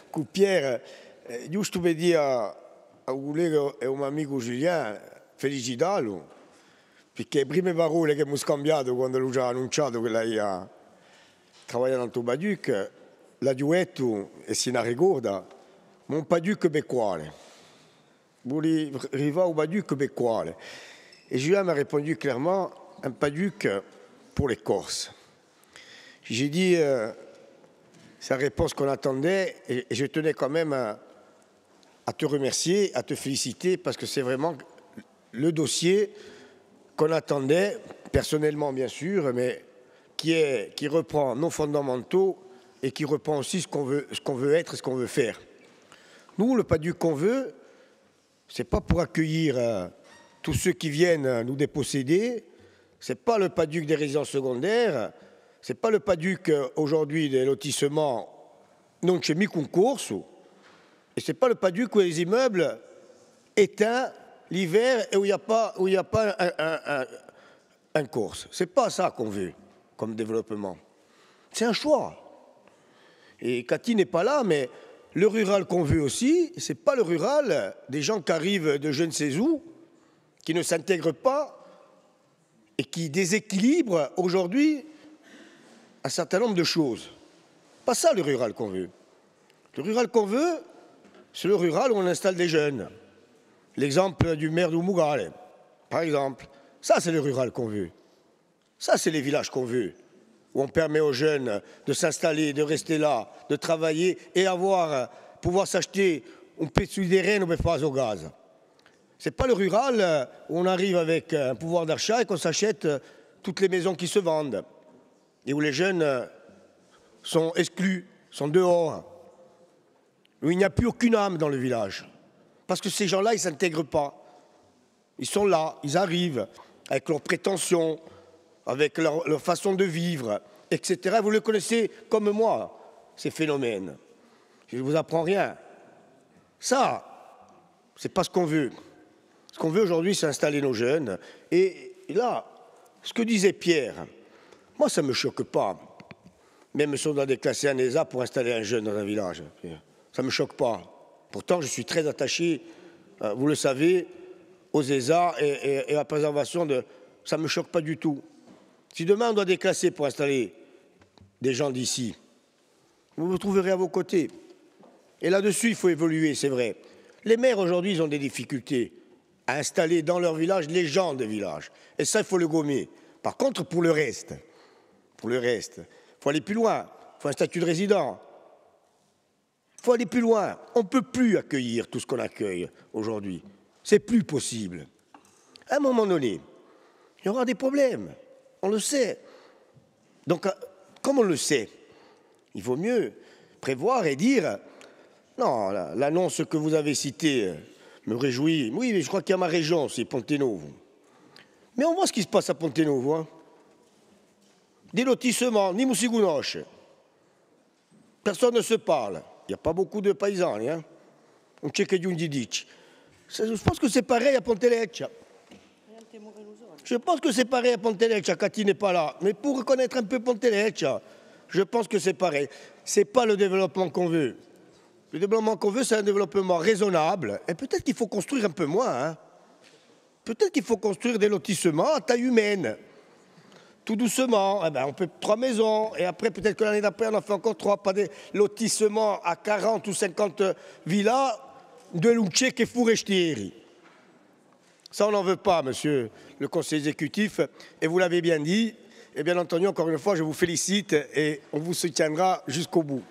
con Pierre, giusto per dire a un collega e un amico Giuliano, felicitarlo, perché le prime parole che abbiamo scambiato quando lui ci ha annunciato che lei ha lavorato nel Baduc, l'ha detto, e se ne ricorda, mon Baduc becquale. Voulez arriver au Baduc becquale. Et Julien m'a répondu clairement, un Baduc pour les Corses. J'ai dit, c'est la réponse qu'on attendait, et je tenais quand même à te remercier, à te féliciter, parce que c'est vraiment le dossier qu'on attendait, personnellement bien sûr, mais qui reprend nos fondamentaux et qui reprend aussi ce qu'on veut être et ce qu'on veut faire. Nous, le Baduc qu'on veut, c'est pas pour accueillir tous ceux qui viennent nous déposséder, c'est pas le Baduc des résidences secondaires, c'est pas le Baduc aujourd'hui des lotissements non c'è mica un corso, et c'est pas le Baduc où les immeubles éteints l'hiver et où il n'y a pas un corse. C'est pas ça qu'on veut comme développement. C'est un choix. Et Cathy n'est pas là, mais le rural qu'on veut aussi, c'est pas le rural des gens qui arrivent de je ne sais où, qui ne s'intègrent pas et qui déséquilibrent aujourd'hui un certain nombre de choses. Pas ça le rural qu'on veut. Le rural qu'on veut, c'est le rural où on installe des jeunes. L'exemple du maire d'Oumougal, par exemple. Ça, c'est le rural qu'on veut. Ça, c'est les villages qu'on veut, où on permet aux jeunes de s'installer, de rester là, de travailler et pouvoir s'acheter un petit terrain ou pas au gaz. C'est pas le rural où on arrive avec un pouvoir d'achat et qu'on s'achète toutes les maisons qui se vendent et où les jeunes sont exclus, sont dehors, où il n'y a plus aucune âme dans le village. Parce que ces gens-là, ils ne s'intègrent pas. Ils sont là, ils arrivent avec leurs prétentions, avec leur façon de vivre, etc. Vous le connaissez comme moi, ces phénomènes. Je ne vous apprends rien. Ça, c'est pas ce qu'on veut. Ce qu'on veut aujourd'hui, c'est installer nos jeunes. Et là, ce que disait Pierre, moi, ça ne me choque pas. Même si on doit déclasser un ESA pour installer un jeune dans un village. Ça ne me choque pas. Pourtant, je suis très attaché, vous le savez, aux ESA et à la préservation de... Ça ne me choque pas du tout. Si demain on doit déclasser pour installer des gens d'ici, vous vous trouverez à vos côtés. Et là-dessus, il faut évoluer, c'est vrai. Les maires, aujourd'hui, ils ont des difficultés à installer dans leur village les gens des villages. Et ça, il faut le gommer. Par contre, pour le reste, il faut aller plus loin. Il faut un statut de résident. Il faut aller plus loin. On ne peut plus accueillir tout ce qu'on accueille aujourd'hui. C'est plus possible. À un moment donné, il y aura des problèmes. On le sait. Donc, comme on le sait, il vaut mieux prévoir et dire non, l'annonce que vous avez citée me réjouit. Oui, mais je crois qu'il y a ma région, c'est Ponte-Novo. Mais on voit ce qui se passe à Ponte-Novo. Hein. Des lotissements, ni Moussigounoche. Personne ne se parle. Il n'y a pas beaucoup de paysans. Hein. On check du Didic. Je pense que c'est pareil à Ponteleccia. Je pense que c'est pareil à Ponteleccia. Cathy n'est pas là. Mais pour reconnaître un peu Ponteleccia, je pense que c'est pareil. Ce n'est pas le développement qu'on veut. Le développement qu'on veut, c'est un développement raisonnable. Et peut-être qu'il faut construire un peu moins. Hein. Peut-être qu'il faut construire des lotissements à taille humaine. Tout doucement. Eh ben, on peut 3 maisons. Et après, peut-être que l'année d'après, on en fait encore 3. Pas des lotissements à 40 ou 50 villas de luce che furestieri. Ça, on n'en veut pas, monsieur le conseiller exécutif. Et vous l'avez bien dit. Et bien entendu, encore une fois, je vous félicite et on vous soutiendra jusqu'au bout.